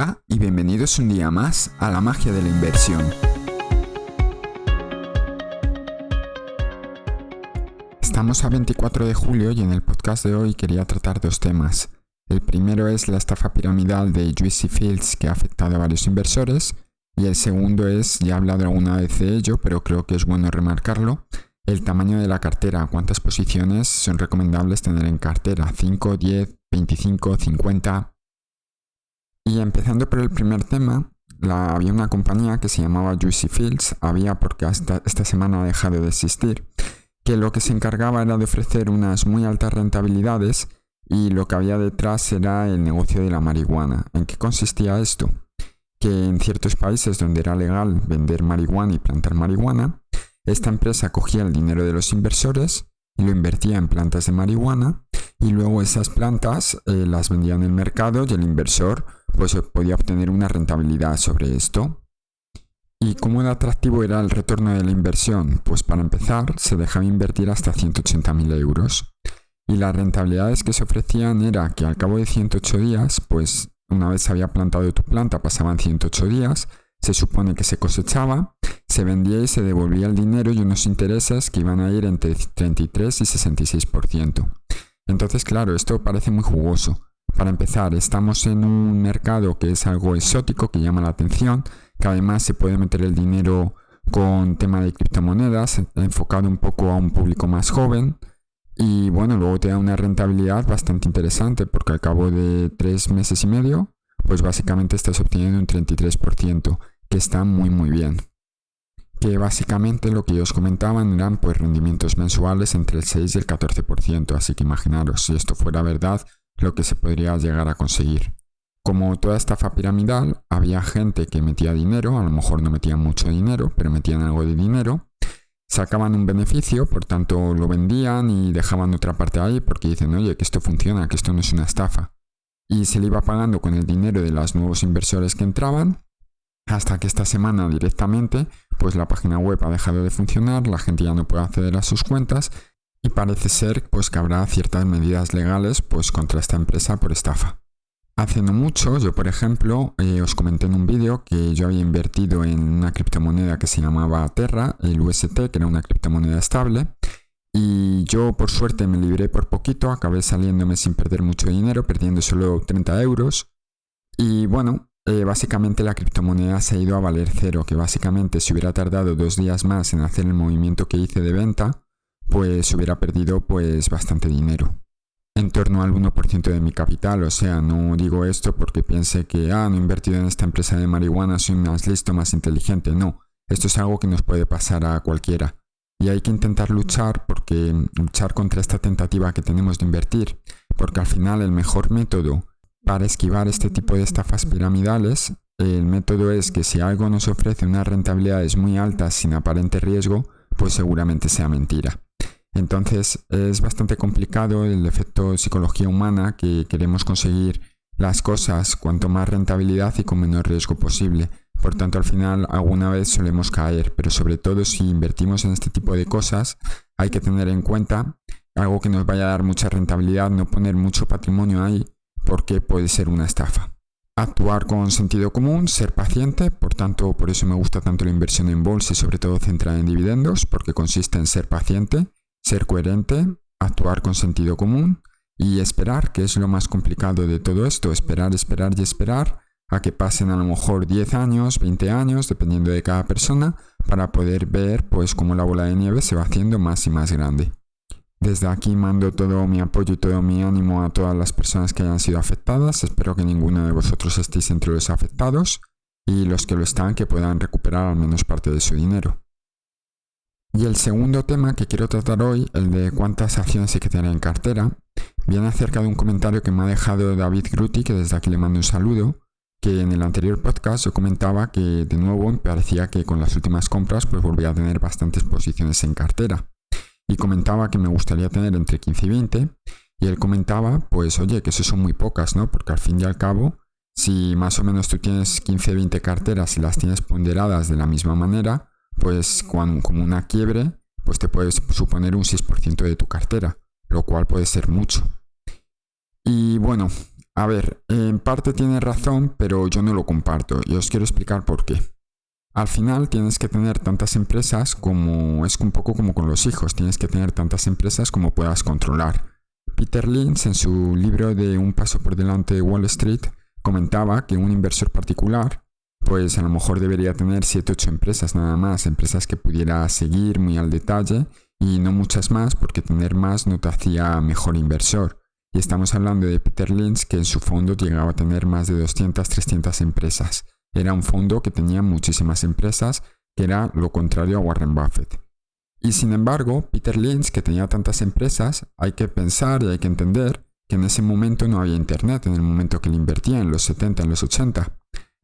Hola y bienvenidos un día más a la magia de la inversión. Estamos a 24 de julio y en el podcast de hoy quería tratar dos temas. El primero es la estafa piramidal de Juicy Fields que ha afectado a varios inversores y el segundo es, ya he hablado alguna vez de ello, pero creo que es bueno remarcarlo, el tamaño de la cartera, cuántas posiciones son recomendables tener en cartera, 5, 10, 25, 50... Y empezando por el primer tema, había una compañía que se llamaba Juicy Fields, porque hasta esta semana ha dejado de existir, que lo que se encargaba era de ofrecer unas muy altas rentabilidades y lo que había detrás era el negocio de la marihuana. ¿En qué consistía esto? Que en ciertos países donde era legal vender marihuana y plantar marihuana, esta empresa cogía el dinero de los inversores y lo invertía en plantas de marihuana y luego esas plantas las vendía en el mercado y el inversor pues podía obtener una rentabilidad sobre esto. ¿Y cómo de atractivo era el retorno de la inversión? Pues para empezar se dejaba invertir hasta 180.000 euros y las rentabilidades que se ofrecían era que al cabo de 108 días, pues una vez se había plantado tu planta pasaban 108 días, se supone que se cosechaba, se vendía y se devolvía el dinero y unos intereses que iban a ir entre 33 y 66%. Entonces claro, esto parece muy jugoso. Para empezar, estamos en un mercado que es algo exótico, que llama la atención, que además se puede meter el dinero con tema de criptomonedas, enfocado un poco a un público más joven. Y bueno, luego te da una rentabilidad bastante interesante, porque al cabo de 3 meses y medio, pues básicamente estás obteniendo un 33%, que está muy bien. Que básicamente lo que ellos comentaban eran pues rendimientos mensuales entre el 6 y el 14%, así que imaginaros, si esto fuera verdad, lo que se podría llegar a conseguir. Como toda estafa piramidal, había gente que metía dinero, a lo mejor no metían mucho dinero, pero metían algo de dinero, sacaban un beneficio, por tanto lo vendían y dejaban otra parte ahí porque dicen, oye, que esto funciona, que esto no es una estafa. Y se le iba pagando con el dinero de los nuevos inversores que entraban, hasta que esta semana directamente, pues la página web ha dejado de funcionar, la gente ya no puede acceder a sus cuentas, y parece ser pues, que habrá ciertas medidas legales pues, contra esta empresa por estafa. Hace no mucho, yo por ejemplo, os comenté en un vídeo que yo había invertido en una criptomoneda que se llamaba Terra, el UST, que era una criptomoneda estable, y yo por suerte me libré por poquito, acabé saliéndome sin perder mucho dinero, perdiendo solo 30 euros, y bueno, básicamente la criptomoneda se ha ido a valer cero, que básicamente si hubiera tardado 2 días más en hacer el movimiento que hice de venta, pues hubiera perdido pues bastante dinero, en torno al 1% de mi capital. O sea, no digo esto porque piense que no he invertido en esta empresa de marihuana, soy más listo, más inteligente. No, esto es algo que nos puede pasar a cualquiera y hay que intentar luchar contra esta tentativa que tenemos de invertir, porque al final el mejor método para esquivar este tipo de estafas piramidales, el método es que si algo nos ofrece unas rentabilidades muy altas sin aparente riesgo, pues seguramente sea mentira. Entonces es bastante complicado el efecto psicología humana, que queremos conseguir las cosas cuanto más rentabilidad y con menor riesgo posible. Por tanto, al final alguna vez solemos caer, pero sobre todo si invertimos en este tipo de cosas hay que tener en cuenta algo que nos vaya a dar mucha rentabilidad, no poner mucho patrimonio ahí porque puede ser una estafa. Actuar con sentido común, ser paciente, por tanto por eso me gusta tanto la inversión en bolsa y sobre todo centrada en dividendos, porque consiste en ser paciente, ser coherente, actuar con sentido común y esperar, que es lo más complicado de todo esto, esperar y esperar a que pasen a lo mejor 10 años, 20 años, dependiendo de cada persona, para poder ver pues cómo la bola de nieve se va haciendo más y más grande. Desde aquí mando todo mi apoyo y todo mi ánimo a todas las personas que hayan sido afectadas. Espero que ninguno de vosotros estéis entre los afectados y los que lo están que puedan recuperar al menos parte de su dinero. Y el segundo tema que quiero tratar hoy, el de cuántas acciones hay que tener en cartera, viene acerca de un comentario que me ha dejado David Gruti, que desde aquí le mando un saludo, que en el anterior podcast yo comentaba que de nuevo me parecía que con las últimas compras pues volvía a tener bastantes posiciones en cartera. Y comentaba que me gustaría tener entre 15 y 20, y él comentaba, pues oye, que eso son muy pocas, ¿no? Porque al fin y al cabo, si más o menos tú tienes 15 20 carteras y las tienes ponderadas de la misma manera, pues como una quiebre, pues te puedes suponer un 6% de tu cartera, lo cual puede ser mucho. Y bueno, A ver, en parte tiene razón, pero yo no lo comparto y os quiero explicar por qué. Al final tienes que tener tantas empresas como es un poco como con los hijos, tienes que tener tantas empresas como puedas controlar. Peter Lynch, en su libro de Un paso por delante de Wall Street, comentaba que un inversor particular, pues a lo mejor debería tener 7-8 empresas nada más, empresas que pudiera seguir muy al detalle y no muchas más, porque tener más no te hacía mejor inversor. Y estamos hablando de Peter Lynch, que en su fondo llegaba a tener más de 200-300 empresas. Era un fondo que tenía muchísimas empresas, que era lo contrario a Warren Buffett. Y sin embargo, Peter Lynch, que tenía tantas empresas, hay que pensar y hay que entender que en ese momento no había internet, en el momento que él invertía, en los 70, en los 80.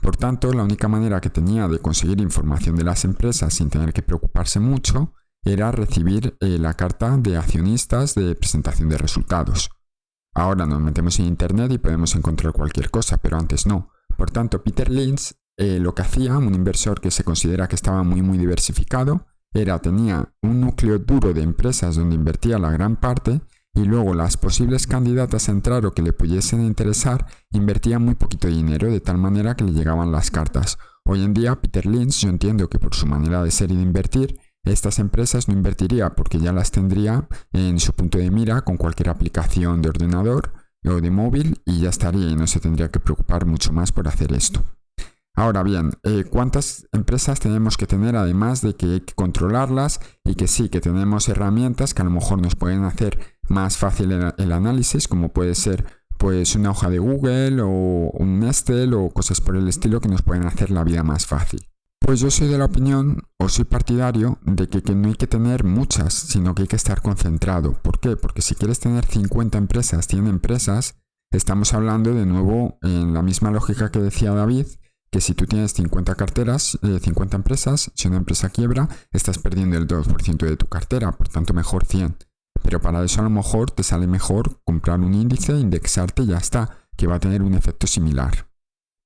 Por tanto, la única manera que tenía de conseguir información de las empresas sin tener que preocuparse mucho era recibir la carta de accionistas de presentación de resultados. Ahora nos metemos en internet y podemos encontrar cualquier cosa, pero antes no. Por tanto, Peter Lynch lo que hacía, un inversor que se considera que estaba muy diversificado, tenía un núcleo duro de empresas donde invertía la gran parte y luego las posibles candidatas a entrar o que le pudiesen interesar invertía muy poquito dinero, de tal manera que le llegaban las cartas. Hoy en día Peter Lynch, yo entiendo que por su manera de ser y de invertir, estas empresas no invertiría porque ya las tendría en su punto de mira con cualquier aplicación de ordenador o de móvil y ya estaría y no se tendría que preocupar mucho más por hacer esto. Ahora bien, ¿cuántas empresas tenemos que tener además de que hay que controlarlas y que sí, que tenemos herramientas que a lo mejor nos pueden hacer más fácil el análisis, como puede ser pues una hoja de Google o un Excel o cosas por el estilo que nos pueden hacer la vida más fácil? Pues yo soy de la opinión, o soy partidario, de que no hay que tener muchas, sino que hay que estar concentrado. ¿Por qué? Porque si quieres tener 50 empresas, 100 empresas, estamos hablando de nuevo en la misma lógica que decía David, que si tú tienes 50 carteras, 50 empresas, si una empresa quiebra, estás perdiendo el 2% de tu cartera, por tanto mejor 100. Pero para eso a lo mejor te sale mejor comprar un índice, indexarte y ya está, que va a tener un efecto similar.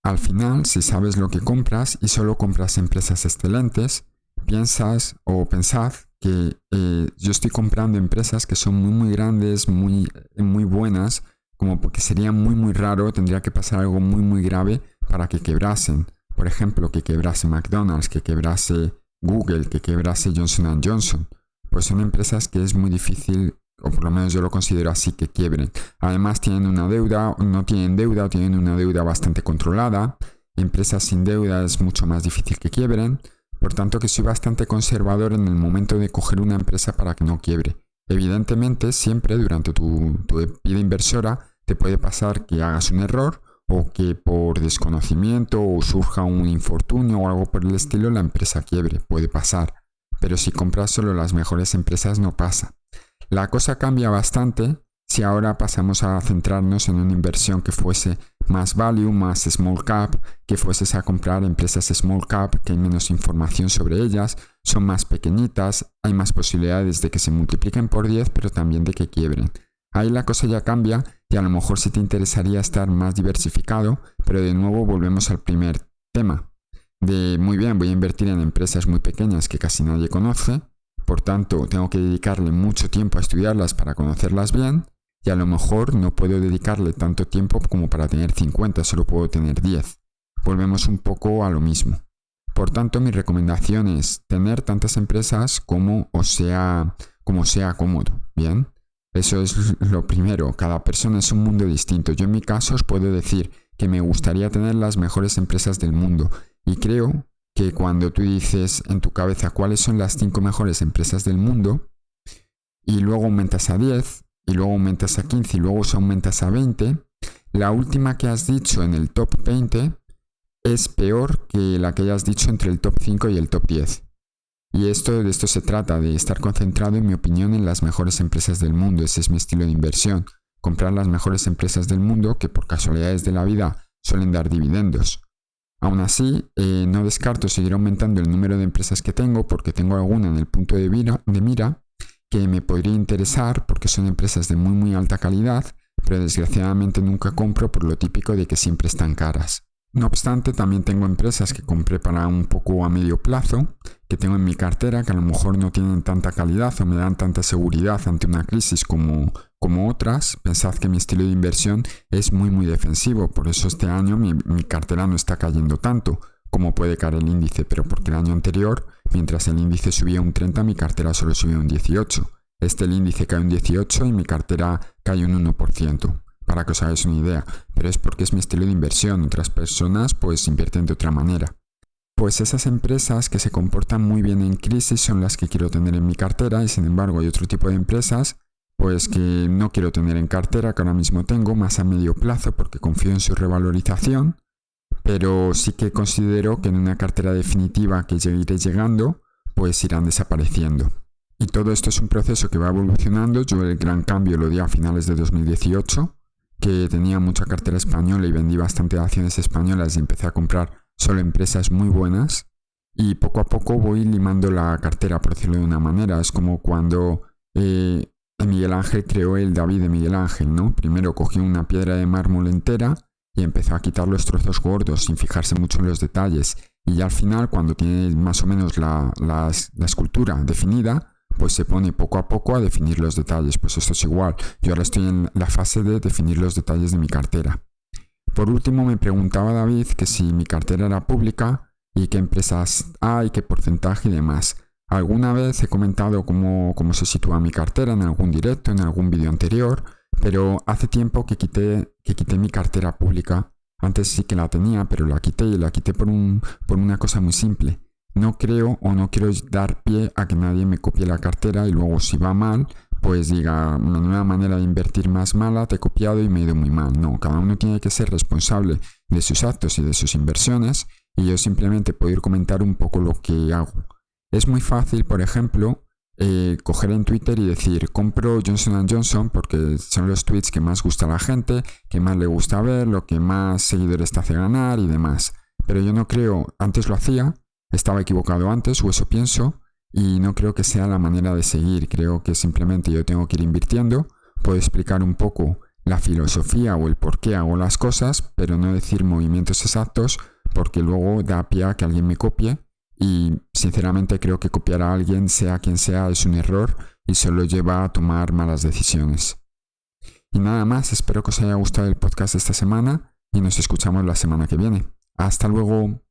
Al final, si sabes lo que compras y solo compras empresas excelentes, pensad que yo estoy comprando empresas que son muy grandes, muy buenas, como porque sería muy raro, tendría que pasar algo muy grave para que quebrasen. Por ejemplo, que quebrase McDonald's, que quebrase Google, que quebrase Johnson & Johnson. Pues son empresas que es muy difícil, o por lo menos yo lo considero así, que quiebren. Además tienen una deuda, no tienen deuda o tienen una deuda bastante controlada. Empresas sin deuda es mucho más difícil que quiebren. Por tanto que soy bastante conservador en el momento de coger una empresa para que no quiebre. Evidentemente siempre durante tu vida inversora te puede pasar que hagas un error o que por desconocimiento o surja un infortunio o algo por el estilo la empresa quiebre, puede pasar. Pero si compras solo las mejores empresas no pasa. La cosa cambia bastante si ahora pasamos a centrarnos en una inversión que fuese más value, más small cap, que fueses a comprar empresas small cap, que hay menos información sobre ellas, son más pequeñitas, hay más posibilidades de que se multipliquen por 10, pero también de que quiebren. Ahí la cosa ya cambia y a lo mejor sí te interesaría estar más diversificado, pero de nuevo volvemos al primer tema. Muy bien, voy a invertir en empresas muy pequeñas que casi nadie conoce, por tanto tengo que dedicarle mucho tiempo a estudiarlas para conocerlas bien y a lo mejor no puedo dedicarle tanto tiempo como para tener 50, solo puedo tener 10. Volvemos un poco a lo mismo. Por tanto, mi recomendación es tener tantas empresas como sea cómodo, ¿bien? Eso es lo primero, cada persona es un mundo distinto. Yo en mi caso os puedo decir que me gustaría tener las mejores empresas del mundo y creo que cuando tú dices en tu cabeza cuáles son las 5 mejores empresas del mundo y luego aumentas a 10 y luego aumentas a 15 y luego aumentas a 20, la última que has dicho en el top 20 es peor que la que hayas dicho entre el top 5 y el top 10. Y de esto se trata, de estar concentrado, en mi opinión, en las mejores empresas del mundo. Ese es mi estilo de inversión. Comprar las mejores empresas del mundo que por casualidades de la vida suelen dar dividendos. Aún así, no descarto seguir aumentando el número de empresas que tengo porque tengo alguna en el punto de mira que me podría interesar porque son empresas de muy alta calidad, pero desgraciadamente nunca compro por lo típico de que siempre están caras. No obstante, también tengo empresas que compré para un poco a medio plazo, que tengo en mi cartera, que a lo mejor no tienen tanta calidad o me dan tanta seguridad ante una crisis como otras. Pensad que mi estilo de inversión es muy defensivo, por eso este año mi cartera no está cayendo tanto como puede caer el índice, pero porque el año anterior, mientras el índice subía un 30, mi cartera solo subía un 18. El índice cae un 18 y mi cartera cae un 1%. Para que os hagáis una idea, pero es porque es mi estilo de inversión, otras personas pues invierten de otra manera. Pues esas empresas que se comportan muy bien en crisis son las que quiero tener en mi cartera y sin embargo hay otro tipo de empresas pues que no quiero tener en cartera, que ahora mismo tengo más a medio plazo porque confío en su revalorización, pero sí que considero que en una cartera definitiva que yo iré llegando pues irán desapareciendo. Y todo esto es un proceso que va evolucionando. Yo el gran cambio lo di a finales de 2018, que tenía mucha cartera española y vendí bastante acciones españolas y empecé a comprar solo empresas muy buenas y poco a poco voy limando la cartera, por decirlo de una manera. Es como cuando Miguel Ángel creó el David de Miguel Ángel, ¿no? Primero cogió una piedra de mármol entera y empezó a quitar los trozos gordos sin fijarse mucho en los detalles y ya al final, cuando tiene más o menos la escultura definida, pues se pone poco a poco a definir los detalles. Pues esto es igual. Yo ahora estoy en la fase de definir los detalles de mi cartera. Por último, me preguntaba David que si mi cartera era pública y qué empresas hay, qué porcentaje y demás. Alguna vez he comentado cómo se sitúa mi cartera en algún directo, en algún vídeo anterior, pero hace tiempo que quité mi cartera pública. Antes sí que la tenía, pero la quité y la quité por una cosa muy simple. No quiero dar pie a que nadie me copie la cartera y luego si va mal, pues diga, una nueva manera de invertir más mala, te he copiado y me he ido muy mal. No, cada uno tiene que ser responsable de sus actos y de sus inversiones y yo simplemente puedo ir comentar un poco lo que hago. Es muy fácil, por ejemplo, coger en Twitter y decir, compro Johnson & Johnson porque son los tweets que más gusta a la gente, que más le gusta ver, lo que más seguidores te hace ganar y demás. Pero yo no creo, antes lo hacía, estaba equivocado antes, o eso pienso, y no creo que sea la manera de seguir. Creo que simplemente yo tengo que ir invirtiendo, puedo explicar un poco la filosofía o el por qué hago las cosas, pero no decir movimientos exactos, porque luego da pie a que alguien me copie, y sinceramente creo que copiar a alguien, sea quien sea, es un error y solo lleva a tomar malas decisiones. Y nada más, espero que os haya gustado el podcast de esta semana y nos escuchamos la semana que viene. ¡Hasta luego!